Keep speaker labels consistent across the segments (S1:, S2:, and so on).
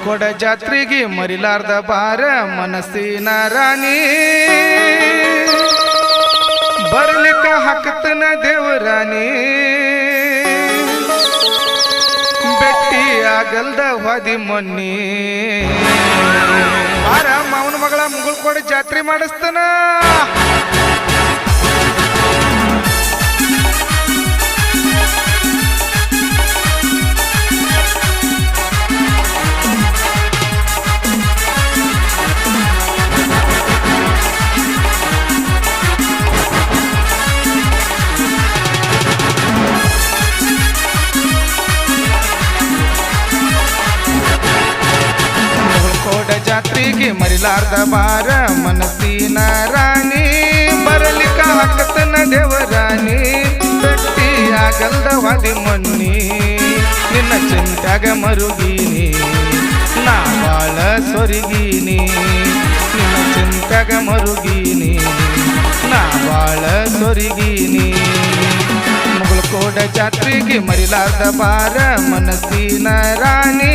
S1: ಮುಗುಳ್ಕೋಡ ಜಾತ್ರೆಗೆ ಮರಿಲಾರ್ದ ಬಾರ ಮನಸ್ಸಿನ ರಾಣಿ ಬರ್ಲಿಕ್ಕ ಹಾಕತನ ದೇವರಾಣಿ ಬೆಟ್ಟಿ ಆಗಲ್ದ ವಾದಿ ಮೊನ್ನಿ ಬಾರ ಮಾವನ ಮಗಳ ಮುಗುಳ್ಕೋಡ ಜಾತ್ರೆ ಮಾಡಿಸ್ತಾನ ಜಾತ್ರೆಗೆ ಮರಿಲಾರ್ದ ಬಾರ ಮನಸ್ಸಿನ ರಾಣಿ ಬರಲಿಕ್ಕ ಹಾಕತನ ದೇವರಾಣಿ ಬೆಟ್ಟಿ ಆಗಲ್ದ ವಾದಿ ಮೊನ್ನಿ ನಿನ್ನ ಚಿಂತ್ಯಾಗ ಮರುಗೀನಿ ನಾ ಬಾಳ ಸೊರಿಗೀನಿ ನಿನ್ನ ಚಿಂತ್ಯಾಗ ಮರುಗೀನಿ ನಾ ಬಾಳ ಸೊರಿಗೀನಿ ಮುಗುಳ್ಕೋಡ ಜಾತ್ರೆಗೆ ಮರಿಲಾರ್ದ ಬಾರ ಮನಸ್ಸಿನ ರಾಣಿ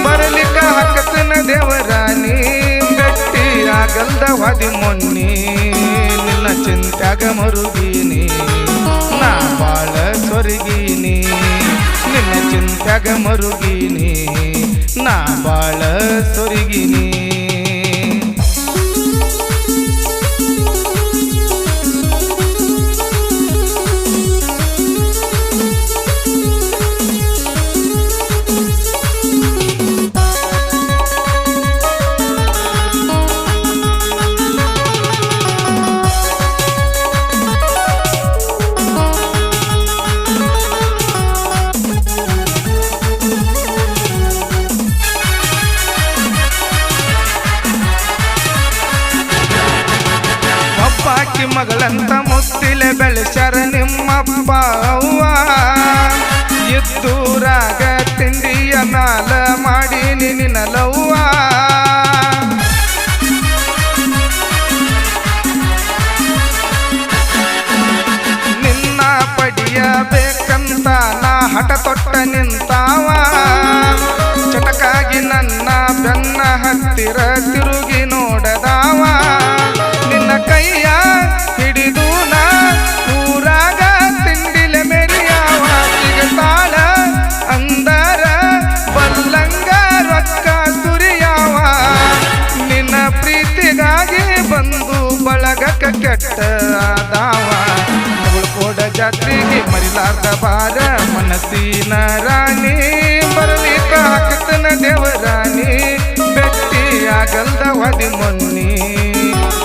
S1: ಬರಲಿಕ್ಕ ಹಾಕತನ ದೇವರಾಣಿ ಬೆಟ್ಟಿ ಆಗಲ್ದ ವಾದಿ ಮೊನ್ನಿ ನಿನ್ನ ಚಿಂತ್ಯಾಗ ಮರುಗೀನಿ ನಾ ಬಾಳ ಸೊರಗೀನಿ ನಿನ್ನ ಚಿಂತ್ಯಾಗ ಮರುಗೀನಿ ನಾ ಬಾಳ ಸೊರಗೀನಿ ಮಗಳಂತ ಮುತ್ತಿಲೆ ಬೆಳೆಸ್ಯಾರ ನಿಮ್ಮಪ್ಪ ಅವ್ವ ಎದ್ದೂರಾಗ ತಿಂಡಿಯ ಮ್ಯಾಲ ಮಾಡೀನಿ ನಿನ್ನಲವ್ವ ನಿನ್ನ ಪಡಿಯಬೇಕಂತ ನಾ ಹಠ ತೊಟ್ಟ ನಿಂತಾವ ಚಟಕಾಗಿ ನನ್ನ ಬೆನ್ನ ಹತ್ತಿರ ತಿರುಗಿ ನೋಡದಾವ ನಿನ್ನ ಕೈಯ ಹಿಡಿದು ನಾ ಊರಾಗ ತಿಂಡಿಲೆ ಮೆರಿಯಾವ ಸಿಗತಾಳ ಅಂದರ ಬಲ್ಲಂಗ ರೊಕ್ಕ ಸುರಿಯಾವ ನಿನ್ನ ಪ್ರೀತಿಗಾಗಿ ಬಂದು ಬಳಗಕ್ಕ ಕೆಟ್ಟ ಆದಾವ ಮುಗುಳ್ಕೋಡ ಜಾತ್ರೆಗೆ ಮರಿಲಾರ್ದ ಬಾರ ಮನಸ್ಸಿನ ರಾಣಿ ಬರಲಿಕ್ಕ ಹಾಕತನ ದೇವರಾಣಿ ಬೆಟ್ಟಿ ಆಗಲ್ದ ವಾದಿ ಮೊನ್ನಿ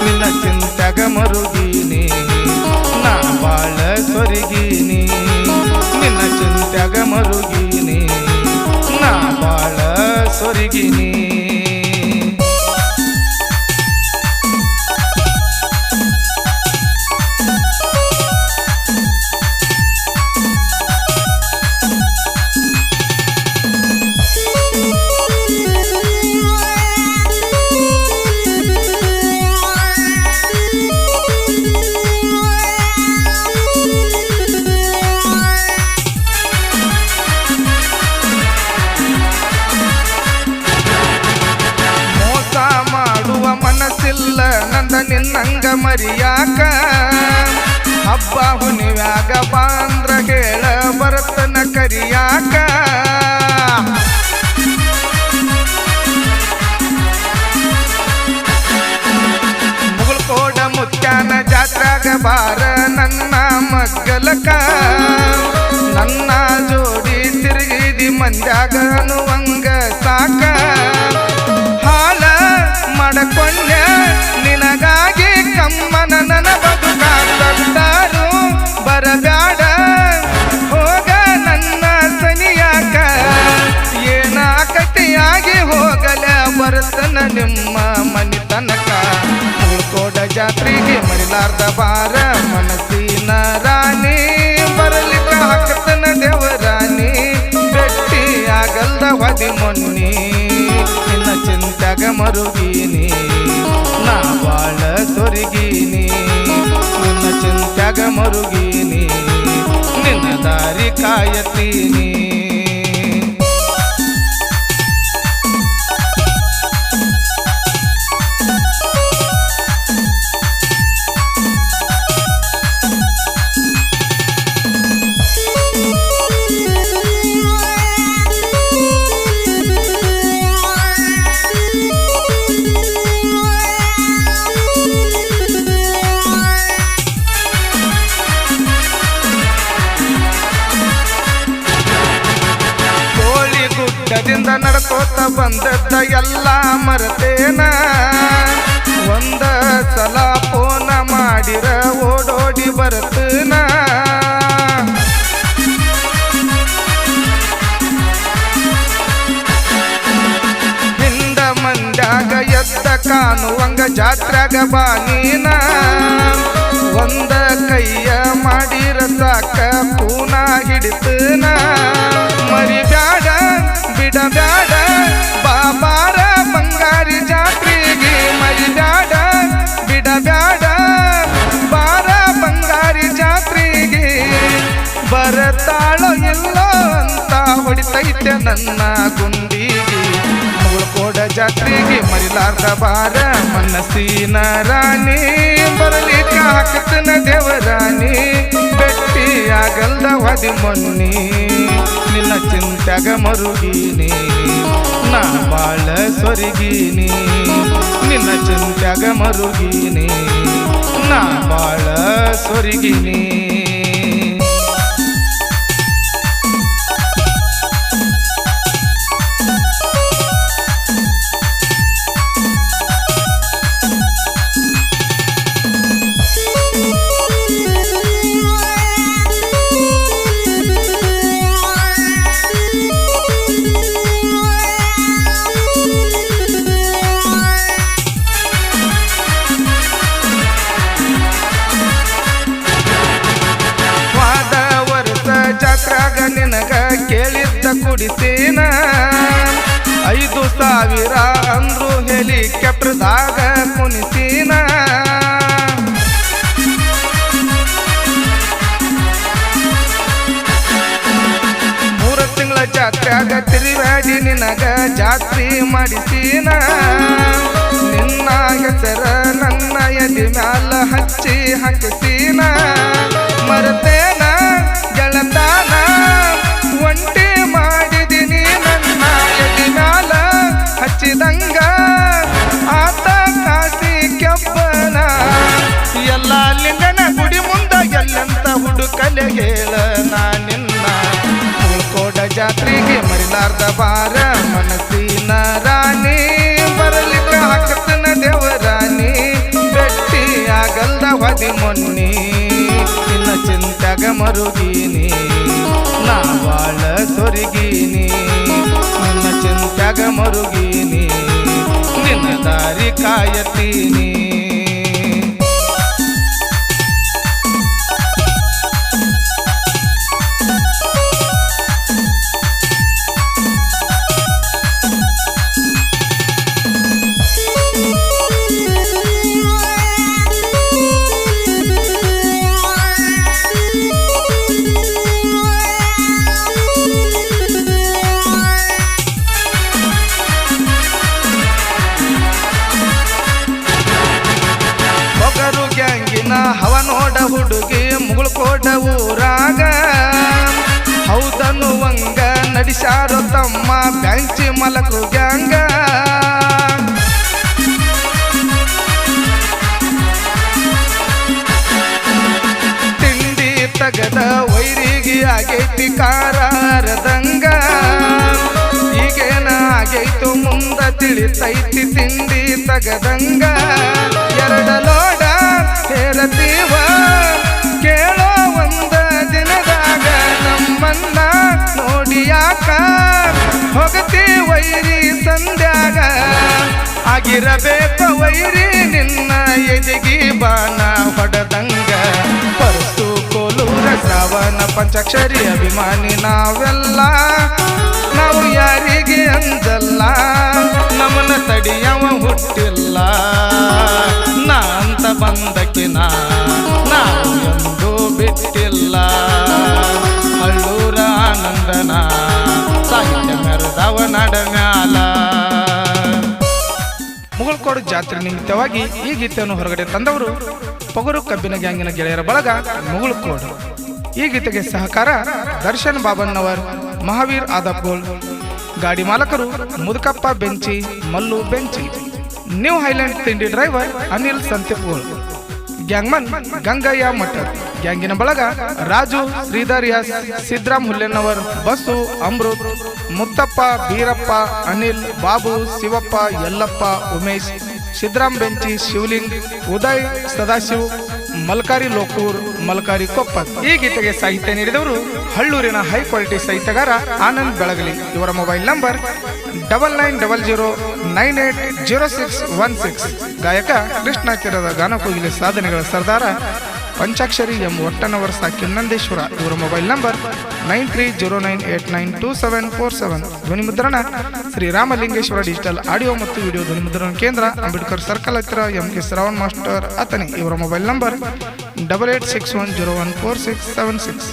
S1: ನಿನ್ನ ಚಿಂತ್ಯಾಗ ಮರುಗೀನಿ ನಾ ಬಾಳ ಸೊರಗೀನಿ ನಿನ್ನ ಚಿಂತ್ಯಾಗ ಮರುಗೀನಿ ನಾ ಬಾಳ ಸೊರಗೀನಿ ಮನಸ್ಸಿಲ್ಲ ನಂದ ನಿನ್ನಂಗ ಮರಿಯಾಕ ಹಬ್ಬ ಹುಣಿವ್ಯಾಗ ಬಾಂದ್ರ ಹೇಳ ಬರತನ ಕರಿಯಾಕ ಮುಗುಳ್ಕೋಡ ಮುತ್ಯಾನ ಜಾತ್ರಾಗ ಬಾರ ನನ್ನ ಮಗ್ಗಲಕ ನನ್ನ ಜೋಡಿ ತಿರುಗಿದಿ ಮಂದ್ಯಾಗ ಅನ್ನುವಂಗ ಸಾಕ ಹಾಲ ಮಾಡಕೊಂಡ ನಿನಗಾಗಿ ಕಮ್ಮನ ನನ್ನ ಬದುಕಾರು ಬರಬ್ಯಾಡ ಹೋಗ ನನ್ನ ಸನಿಯಾಕ ಏನ ಕಟ್ಟಿಯಾಗಿ ಹೋಗಲ ಬರ್ತನ ನಿಮ್ಮ ಮನಿ ತನಕ ಮುಗುಳ್ಕೋಡ ಜಾತ್ರೆಗೆ ಮರಿಲಾರ್ದ ಬಾರ ಮನಸ್ಸಿನ ರಾಣಿ ಬರಲಿಕ್ಕ ಹಾಕತನ ದೇವರಾಣಿ ಬೆಟ್ಟಿ ಆಗಲ್ದ ವಾದಿ ಮೊನ್ನಿ ನಿನ್ನ ಚಿಂತ್ಯಾಗ ಮರುಗೀನಿ ನಾ ಬಾಳ ಸೊರಗೀನಿ ನಿನ್ನ ಚಿಂತ್ಯಾಗ ಮರುಗೀನಿ ನಿನ್ನ ದಾರಿ ಕಾಯತೀನಿ ಮೊದಲಿಂದ ನಡ್ಕೋತ ಬಂದದ್ದ ಎಲ್ಲ ಮರತೇನ ಒಂದ ಸಲ ಫೋನ ಮಾಡಿರ ಓಡೋಡಿ ಬರ್ತನ ಹಿಂದ ಮಂದ್ಯಾಗ ಎದ್ದ ಕಾಣುವಂಗ ಜಾತ್ರೆಗ ಬಾ ನೀನ ಒಂದ ಕೈಯ ಮಾಡಿರ ಸಾಕ ಪೂನ ಹಿಡಿತನ ಮರಿಬ್ಯಾಡ ಬಿಡಬ್ಯಾಡ ಬಾಬಾರ ಬಂಗಾರಿ ಜಾತ್ರೆಗೆ ಮರಿಬ್ಯಾಡ ಬಿಡಬ್ಯಾಡ ಬಾರ ಬಂಗಾರಿ ಜಾತ್ರೆಗೆ ಬರತಾಳೋ ಇಲ್ಲೋ ಅಂತ ಹೊಡಿತೈತೆ ನನ್ನ ಗುಂಡಿಗೆ ಮುಗುಳ್ಕೋಡ ಜಾತ್ರೆಗೆ ಮರಿಲಾರ್ದ ಬಾರ ಮನಸ್ಸಿನ ರಾಣಿ ಬರಲಿಕ್ಕೆ ಹಾಕತನ ದೇವರಾಣಿ ಬೆಟ್ಟಿಯಾಗಲ್ದ ಹೊದಿ ಮೊನ್ನಿ ನಿನ್ನ ಚಿಂತ್ಯಾಗ ಮರುಗೀನಿ ನಾ ಬಾಳ ಸೊರಿಗೀನಿ ನಿನ್ನ ಚಿಂತ್ಯಾಗ ಮರುಗೀನಿ ನಾ ಬಾಳ ಸೊರಿಗೀನಿ ನಿನಗ ಕೇಳಿದ್ದ ಕುಡಿಸೇನ 5,000 ಅಂದ್ರು ಹೆಲಿಕಾಪ್ಟರ್ದಾಗ ಕುಣಿಸೀನ ಮೂರು ತಿಂಗಳ ಜಾತ್ರೆಯಾಗ ತಿರುಗಾಡಿ ನಿನಗ ಜಾತ್ರೆ ಮಾಡಿಸೀನ ನಿನ್ನ ಹೆಸರ ನನ್ನ ಎದೆ ಮ್ಯಾಲ ಹಚ್ಚಿ ಹಾಕಿಸೀನ ಮರತೇನ ಗೆಳತಾನ ಒಂಟಿ ಮಾಡಿದಿನಿ ನನ್ನ ಎದೆ ಮ್ಯಾಲ ಹಚ್ಚಿದಂಗ ಆತ ಕಾಸಿ ಕೆಬ್ಬನ ಎಲ್ಲ ಲಿಂಗನ ಗುಡಿ ಮುಂದ ಎಲ್ಲಂತ ಹುಡುಕಲೆ ಹೇಳ ನಾ ನಿನ್ನ ಮುಗುಳ್ಕೋಡ ಜಾತ್ರೆಗೆ ಮರಿಲಾರ್ದ ಬಾರ ಮನಸ್ಸಿನ ರಾಣಿ ಬರಲಿಕ್ಕೆ ಹಾಕತನ ದೇವರಾಣಿ ಬೆಟ್ಟಿಯಾಗಲ್ದ ಹೊದಿ ಮೊನ್ನಿ ನಿನ್ನ ಚಿಂತ್ಯಾಗ ಮರುಗೀನಿ ನಾ ಬಾಳ ಸೊರಿಗೀನಿ ನಿನ್ನ ಚಿಂತ್ಯಾಗ ಮರುಗೀನಿ ನಿನ್ನ ದಾರಿ ಕಾಯತೀನಿ ಹವ ನೋಡ ಹುಡುಗಿ ಮುಗುಳ್ಕೋಡ ಊರಾಗ ಹೌದನ್ನುವಂಗ ನಡಿಸಾರೋ ತಮ್ಮ ಬ್ಯಾಂಚಿ ಮಲಕು ಗ್ಯಾಂಗ ತಿಂಡಿ ತಗದ ವೈರಿಗೆ ಆಗೈತಿ ಕಾರಾರದಂಗ ಈಗೇನ ಆಗೈತು ಮುಂದ ತಿಳಿತೈತಿ ತಿಂಡಿ ತಗದಂಗ 2 ಲೋಡ ಹೇರತೀವ ಕೇಳೋ ಒಂದ ದಿನದಾಗ ನಮ್ಮನ್ನ ನೋಡಿಯಾಕ ಹೋಗತಿ ವೈರಿ ಸಂಧ್ಯಾಗ ಆಗಿರಬೇಕು ವೈರಿ ನಿನ್ನ ಎದೆಗಿ ಬಾಣ ಹೊಡೆದಂಗ ಪರಸು ಕೋಲೂರ ಶ್ರಾವಣ ಪಂಚಾಕ್ಷರಿ ಅಭಿಮಾನಿ ನಾವೆಲ್ಲ ನಾವು ಯಾರಿಗೆ ಅಂಜಲ್ಲ ನಮ್ಮನ್ನ ತಡಿಯವ ಹುಟ್ಟಿಲ್ಲ ನಾ ಅಂತ ಬಂದಕ್ಕೆ ನಾವು ಎಂದು ಬಿಟ್ಟಿಲ್ಲ ಹಳ್ಳೂರ ಆನಂದನ ಸಾಹಿತ್ಯ ಮೆರೆದವ ನಡಮ್ಯಾಲ ಮುಗುಳ್ಕೋಡು ಜಾತ್ರೆ ನಿಮಿತ್ತವಾಗಿ ಈ ಗೀತೆಯನ್ನು ಹೊರಗಡೆ ತಂದವರು ಪೊಗರು ಕಬ್ಬಿನ ಗ್ಯಾಂಗಿನ ಗೆಳೆಯರ ಬಳಗ ಮುಗುಳ್ಕೋಡು. ಈ ಗೀತೆಗೆ ಸಹಕಾರ ದರ್ಶನ್ ಬಾಬಣ್ಣವರ್, ಮಹಾವೀರ್ ಆದಪ್ಗೋಳ್, ಗಾಡಿ ಮಾಲಕರು ಮುದುಕಪ್ಪ ಬೆಂಚಿ, ಮಲ್ಲು ಬೆಂಚಿ, ನ್ಯೂ ಹೈಲ್ಯಾಂಡ್ ತಿಂಡಿ ಡ್ರೈವರ್ ಅನಿಲ್ ಸಂತಿಪ್ಗೋಳ್, ಗ್ಯಾಂಗ್ಮನ್ ಗಂಗಯ್ಯ ಮಠದ್. ಗ್ಯಾಂಗಿನ ಬಳಗ ರಾಜು, ಶ್ರೀಧರ್ ಎಸ್, ಸಿದ್ರಾಮ್ ಹುಲ್ಲೆನ್ನವರ್, ಬಸ್ಸು, ಅಮೃತ್, ಮುತ್ತಪ್ಪ, ಬೀರಪ್ಪ, ಅನಿಲ್, ಬಾಬು, ಶಿವಪ್ಪ, ಯಲ್ಲಪ್ಪ, ಉಮೇಶ್, ಸಿದ್ರಾಮ್ ಬೆಂಚಿ, ಶಿವಲಿಂಗ್, ಉದಯ್, ಸದಾಶಿವ್, ಮಲ್ಕಾರಿ ಲೋಕೂರ್, ಮಲ್ಕಾರಿ ಕೊಪ್ಪತ್. ಈ ಗೀತೆಗೆ ಸಾಹಿತ್ಯ ನೀಡಿದವರು ಹಳ್ಳೂರಿನ ಹೈ ಕ್ವಾಲಿಟಿ ಸಾಹಿತ್ಯಗಾರ ಆನಂದ್ ಬೆಳಗಲಿ. ಇವರ ಮೊಬೈಲ್ ನಂಬರ್ 9900980616. ಗಾಯಕ ಕೃಷ್ಣ ಕಿರದ ಗಾನಕೋಗಿಲೆ ಸಾಧನೆಗಳ ಸರ್ದಾರ ಪಂಚಾಕ್ಷರಿ ಎಂ ಒಟ್ಟನವರ ಕಿನ್ನಂದೇಶ್ವರ. ಇವರ ಮೊಬೈಲ್ ನಂಬರ್ 9309892747. ಧ್ವನಿ ಮುದ್ರಣ ಶ್ರೀ ರಾಮಲಿಂಗೇಶ್ವರ ಡಿಜಿಟಲ್ ಆಡಿಯೋ ಮತ್ತು ವಿಡಿಯೋ ಧ್ವನಿ ಮುದ್ರಣ ಕೇಂದ್ರ, ಅಂಬೇಡ್ಕರ್ ಸರ್ಕಲ್ ಹತ್ತಿರ, MK ಶ್ರವಣ್ ಮಾಸ್ಟರ್ ಅತನಿ. ಇವರ ಮೊಬೈಲ್ ನಂಬರ್ 8861014676.